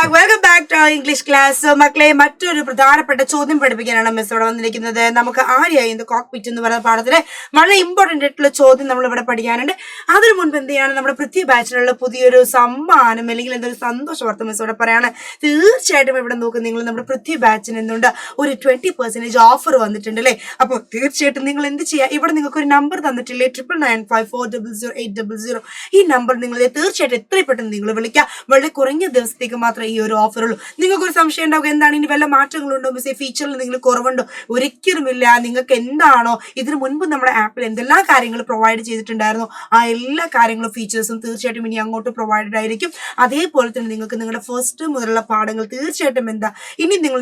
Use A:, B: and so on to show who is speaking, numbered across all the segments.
A: welcome back to our English class. മക്കളെ മറ്റൊരു പ്രധാനപ്പെട്ട ചോദ്യം പഠിപ്പിക്കാനാണ് മിസ് ഇവിടെ വന്നിരിക്കുന്നത്. നമുക്ക് ആര്യ ഇൻ ദ കോക്ക്പിറ്റ് എന്ന് പറയുന്ന പാഠത്തിലെ വളരെ ഇമ്പോർട്ടന്റ് ആയിട്ടുള്ള ചോദ്യം നമ്മൾ ഇവിടെ പഠിക്കാനുണ്ട്. അതിനു മുൻപ് എന്ത് ചെയ്യാണ്, നമ്മുടെ പൃഥ്വി ബാച്ചിലുള്ള പുതിയൊരു സമ്മാനം അല്ലെങ്കിൽ എന്തൊരു സന്തോഷ വാർത്ത മിസ് ഇവിടെ പറയാണ്. തീർച്ചയായിട്ടും ഇവിടെ നോക്കും, നിങ്ങൾ നമ്മുടെ പൃഥ്വി ബാച്ചിന് എന്തുണ്ട്, ഒരു 20% ഓഫർ വന്നിട്ടുണ്ട് അല്ലേ. അപ്പോൾ തീർച്ചയായിട്ടും നിങ്ങൾ എന്ത് ചെയ്യുക, ഇവിടെ നിങ്ങൾക്ക് ഒരു നമ്പർ തന്നിട്ടില്ലേ, 9995400800. ഈ നമ്പർ നിങ്ങൾ തീർച്ചയായിട്ടും എത്രയും പെട്ടെന്ന് നിങ്ങൾ വിളിക്കുക. വളരെ കുറഞ്ഞ ദിവസത്തേക്ക് മാത്രമേ ഈ ഒരു ഓഫർ ഉള്ളൂ. നിങ്ങൾക്ക് ഒരു സംശയം ഉണ്ടാവുക, എന്താണ് ഇനി വല്ല മാറ്റങ്ങളുണ്ടോ മിസ്സേ, ഫീച്ചറിൽ നിങ്ങൾ കുറവുണ്ടോ? ഒരിക്കലുമില്ല. നിങ്ങൾക്ക് എന്താണോ ഇതിനു മുൻപ് നമ്മുടെ ആപ്പിൽ എന്തെല്ലാം കാര്യങ്ങൾ പ്രൊവൈഡ് ചെയ്തിട്ടുണ്ടായിരുന്നോ ആ എല്ലാ കാര്യങ്ങളും ഫീച്ചേഴ്സും തീർച്ചയായിട്ടും ഇനി അങ്ങോട്ട് പ്രൊവൈഡഡ് ആയിരിക്കും. അതേപോലെ തന്നെ നിങ്ങൾക്ക് നിങ്ങളുടെ ഫസ്റ്റ് മുതലുള്ള പാഠങ്ങൾ തീർച്ചയായിട്ടും എന്താ ഇനി നിങ്ങൾ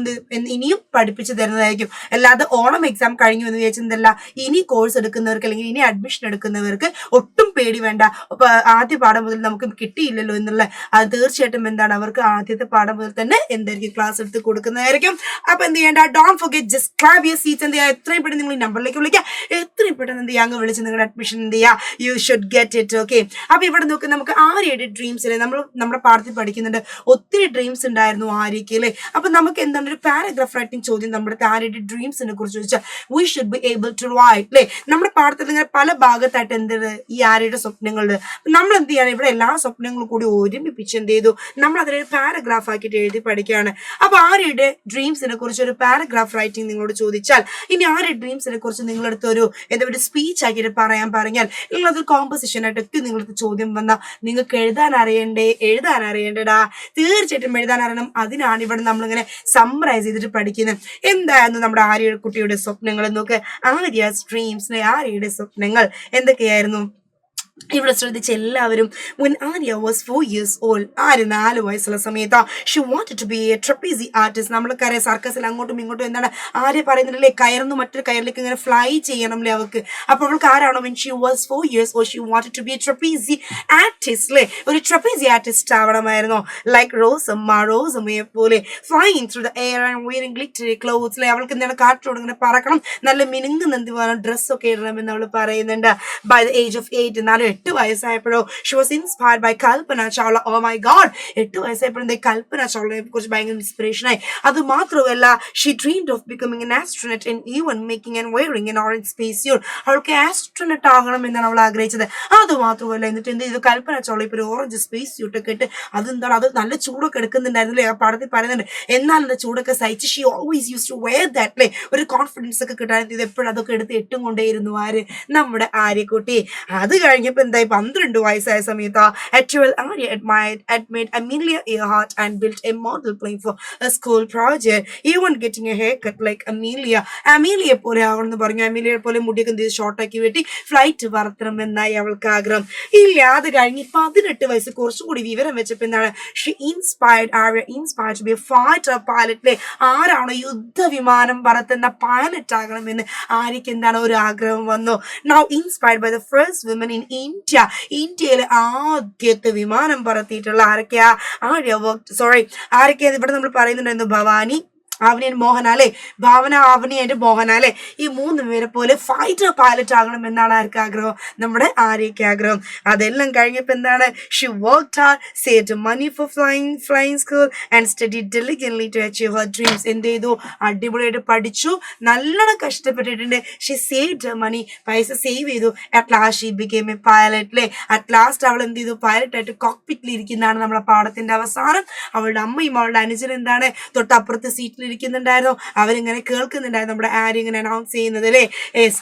A: ഇനിയും പഠിപ്പിച്ചു തരുന്നതായിരിക്കും. അല്ലാതെ ഓണം എക്സാം കഴിഞ്ഞു എന്ന് വിചാരിച്ചതല്ല, ഇനി കോഴ്സ് എടുക്കുന്നവർക്ക് അല്ലെങ്കിൽ ഇനി അഡ്മിഷൻ എടുക്കുന്നവർക്ക് ഒട്ടും പേടി വേണ്ട. ആദ്യ പാഠം മുതൽ നമുക്ക് കിട്ടിയില്ലല്ലോ എന്നുള്ള അത് തീർച്ചയായിട്ടും എന്താണ് അവർക്ക് ആദ്യത്തെ പാഠം മുതൽ തന്നെ എന്തായിരിക്കും ക്ലാസ് എടുത്ത് കൊടുക്കുന്നതായിരിക്കും. അപ്പൊ എന്ത് ചെയ്യേണ്ട, don't forget, just grab your seats. എന്ത് ചെയ്യുക, എത്രയും പെട്ടെന്ന് നിങ്ങൾ ഈ നമ്പറിലേക്ക് വിളിക്കുക. എത്രയും പെട്ടെന്ന് എന്ത് ചെയ്യുക, അങ്ങ് വിളിച്ച് നിങ്ങളുടെ അഡ്മിഷൻ എന്ത് ചെയ്യുക, you should get it. Okay, അപ്പൊ ഇവിടെ നോക്കുക, നമുക്ക് ആര്യയുടെ ഡ്രീംസിലെ നമ്മുടെ പാഠത്തിൽ പഠിക്കുന്നുണ്ട്. ഒത്തിരി ഡ്രീംസ് ഉണ്ടായിരുന്നു ആര്യക്ക് അല്ലേ. അപ്പൊ നമുക്ക് എന്താണ് ഒരു പാരഗ്രാഫ് റൈറ്റിംഗ് ചോദ്യം നമ്മുടെ ആര്യയുടെ ഡ്രീംസിനെ കുറിച്ച് ചോദിച്ചാൽ we should be able to write അല്ലേ. നമ്മുടെ പാഠത്തിൽ ഇങ്ങനെ പല ഭാഗത്തായിട്ട് എന്ത് ഈ ആര്യയുടെ സ്വപ്നങ്ങളുണ്ട്. നമ്മൾ എന്ത് ചെയ്യണം, ഇവിടെ എല്ലാ സ്വപ്നങ്ങളും കൂടി ഒരുമിപ്പിച്ച് എന്ത് ചെയ്തു, നമ്മൾ അതിനൊരു പാരഗ്രാഫ് ആക്കിയിട്ട് എഴുതി പഠിക്കുകയാണ്. അപ്പൊ ആര്യയുടെ ഡ്രീംസിനെ കുറിച്ച് ഒരു പാരഗ്രാഫ് റൈറ്റിംഗ് നിങ്ങളോട് ചോദിച്ചാൽ, ഇനി ആര്യ ഡ്രീംസിനെ കുറിച്ച് നിങ്ങളടുത്ത് ഒരു എന്താ ഒരു സ്പീച്ച് ആക്കിയിട്ട് പറഞ്ഞാൽ നിങ്ങളത് കോമ്പസിഷൻ ആയിട്ടൊക്കെ നിങ്ങൾക്ക് ചോദ്യം വന്നാൽ നിങ്ങൾക്ക് എഴുതാൻ അറിയേണ്ടടാ. തീർച്ചയായിട്ടും എഴുതാൻ അറിയണം. അതിനാണ് ഇവിടെ നമ്മളിങ്ങനെ സമ്മറൈസ് ചെയ്തിട്ട് പഠിക്കുന്നത്. എന്തായിരുന്നു നമ്മുടെ ആര്യ കുട്ടിയുടെ സ്വപ്നങ്ങൾ നോക്ക്. ആര്യാസ് ഡ്രീംസ്, ആര്യയുടെ സ്വപ്നങ്ങൾ എന്തൊക്കെയായിരുന്നു ഇവിടെ ശ്രദ്ധിച്ച എല്ലാവരും. when Arya was 4 years old, Arya 4 വയസ്സുള്ള സമയത്ത് she wanted to be a trapeze artist. നമ്മൾക്കറിയാം സർക്കസിൽ അങ്ങോട്ടും ഇങ്ങോട്ടും എന്താണ് ആര്യ പറയുന്നില്ലേ, കയറുന്നു മറ്റൊരു കയറിലേക്ക് ഇങ്ങനെ ഫ്ലൈ ചെയ്യണമല്ലേ അവൾക്ക്. അപ്പൊ അവൾക്ക് ആരാണോ, when she was 4 years old she wanted to be a trapeze artist അല്ലേ, ഒരു trapeze artist ആവണമായിരുന്നു. like റോസമ്മയെ പോലെ flying through the air and wearing glittery clothes അല്ലേ. അവൾക്ക് എന്താണ് കാറ്റോട് ഇങ്ങനെ പറക്കണം, നല്ല മിനുങ്ങുന്ന എന്ത് വേണം ഡ്രസ്സൊക്കെ ഇടണമെന്ന് അവൾ പറയുന്നുണ്ട്. by the age of 8, 8 വയസ്സായപ്പോഴോ she was inspired by Kalpana Chawla. oh my god, 8 വയസ്സായപ്പോഴും കൽപ്പന ചൗളയെ കുറിച്ച് ഭയങ്കര ഇൻസ്പിറേഷൻ ആയി. അത് മാത്രമല്ല she dreamed of becoming an astronaut and even making and wearing an orange spacesuit. അവൾക്ക് ആസ്ട്രോനട്ട് ആകണം എന്നാണ് അവൾ ആഗ്രഹിച്ചത്. അത് മാത്രമല്ല എന്നിട്ട് എന്ത് ചെയ്തു, കൽപ്പന ചൗള ഇപ്പൊ ഒരു ഓറഞ്ച് സ്പേസ് സ്യൂട്ട് ഒക്കെ ഇട്ട് അതെന്താണ് അത് നല്ല ചൂടൊക്കെ എടുക്കുന്നുണ്ടായിരുന്നില്ലേ, ആ പാഠത്തിൽ പറയുന്നുണ്ട്. എന്നാൽ അത് ചൂടൊക്കെ സഹിച്ച് she always used to wear that അല്ലേ. ഒരു കോൺഫിഡൻസ് ഒക്കെ കിട്ടാൻ ഇത് എപ്പോഴും അതൊക്കെ എടുത്ത് ഇട്ടും കൊണ്ടേയിരുന്നു ആര്, നമ്മുടെ ആര്യക്കുട്ടി. അത് കഴിഞ്ഞപ്പോ എന്തായി, 12 വയസ്സായ സമയത്ത് at 12 Arya admired Amelia Earhart and built a model plane for a school project. Even getting a haircut like Amelia പോലെ ആവണമെന്ന് പറഞ്ഞു. അമീലിയെ പോലെ മുടിയൊക്കെ എന്ത് ചെയ്ത് ഷോർട്ടാക്കി വെട്ടി ഫ്ലൈറ്റ് പറത്തണം എന്നായി അവൾക്ക് ആഗ്രഹം. ഇല്ല, അത് കഴിഞ്ഞ് 18 വയസ്സ് കുറച്ചും കൂടി വിവരം വെച്ചപ്പോ എന്താണ്, Arya inspired to be a fighter pilot. ആരാണോ യുദ്ധവിമാനം പറത്തുന്ന പൈലറ്റ് ആകണമെന്ന് ആര്യക്ക് എന്താണ് ഒരു ആഗ്രഹം വന്നു. Now inspired by the first women in India, ഇന്ത്യയിലെ ആദ്യത്തെ വിമാനം പറത്തിയിട്ടുള്ള ആരൊക്കെയാ, ആരൊക്കെയാ ഇവിടെ നമ്മൾ പറയുന്നുണ്ടായിരുന്നു, ഭവാനി, ആവനി ആൻഡ് മോഹന അല്ലെ, ഭാവന, ആവനി ആൻഡ് മോഹന അല്ലെ. ഈ 3 പേരെ പോലെ ഫൈറ്റർ പൈലറ്റ് ആകണം എന്നാണ് ആർക്ക് ആഗ്രഹം, നമ്മുടെ ആര്യക്ക് ആഗ്രഹം. അതെല്ലാം കഴിഞ്ഞപ്പോ എന്താണ്, she worked hard, saved money for flying school and studied diligently to achieve her dreams. എന്ത് ചെയ്തു, അടിപൊളിയായിട്ട് പഠിച്ചു, നല്ലോണം കഷ്ടപ്പെട്ടിട്ടുണ്ട്. she saved her money, പൈസ സേവ് ചെയ്തു. at last she became a pilot അല്ലെ. at last അവൾ എന്ത് ചെയ്തു, പൈലറ്റ് ആയിട്ട് കോക്പിറ്റിൽ ഇരിക്കുന്നതാണ് നമ്മളെ പാഠത്തിന്റെ അവസാനം. അവളുടെ അമ്മയും അവളുടെ അനുജൻ എന്താണ് തൊട്ടപ്പുറത്തെ സീറ്റിൽ ഇരിക്കുന്നുണ്ടായിരുന്നു. അവരിങ്ങനെ കേൾക്കുന്നുണ്ടായിരുന്നു നമ്മുടെ ആര്യ ഇങ്ങനെ അനൗൺസ് ചെയ്യുന്നത് അല്ലേ.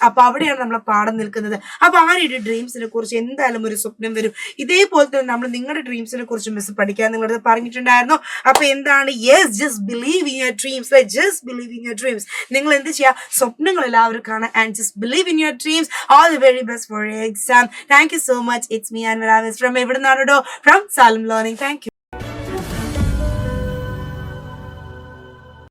A: അപ്പൊ അവിടെയാണ് നമ്മളെ പാഠം നിൽക്കുന്നത്. അപ്പൊ ആര്യയുടെ ഡ്രീംസിനെ കുറിച്ച് എന്തായാലും ഒരു സ്വപ്നം വരും. ഇതേപോലെ തന്നെ നമ്മൾ നിങ്ങളുടെ ഡ്രീംസിനെ കുറിച്ച് മിസ് പഠിക്കാൻ നിങ്ങളത് പറഞ്ഞിട്ടുണ്ടായിരുന്നു. അപ്പൊ എന്താണ്, yes, just believe in your dreams, just believe in your dreams. നിങ്ങൾ എന്ത് ചെയ്യുക, സ്വപ്നങ്ങൾ എല്ലാവരും കാണാൻ and just believe in your dreams. All the very best for your exam. Thank you so much. It's me Anwar from എവിടെ നിന്നാണോ, from Xylem learning. Thank U.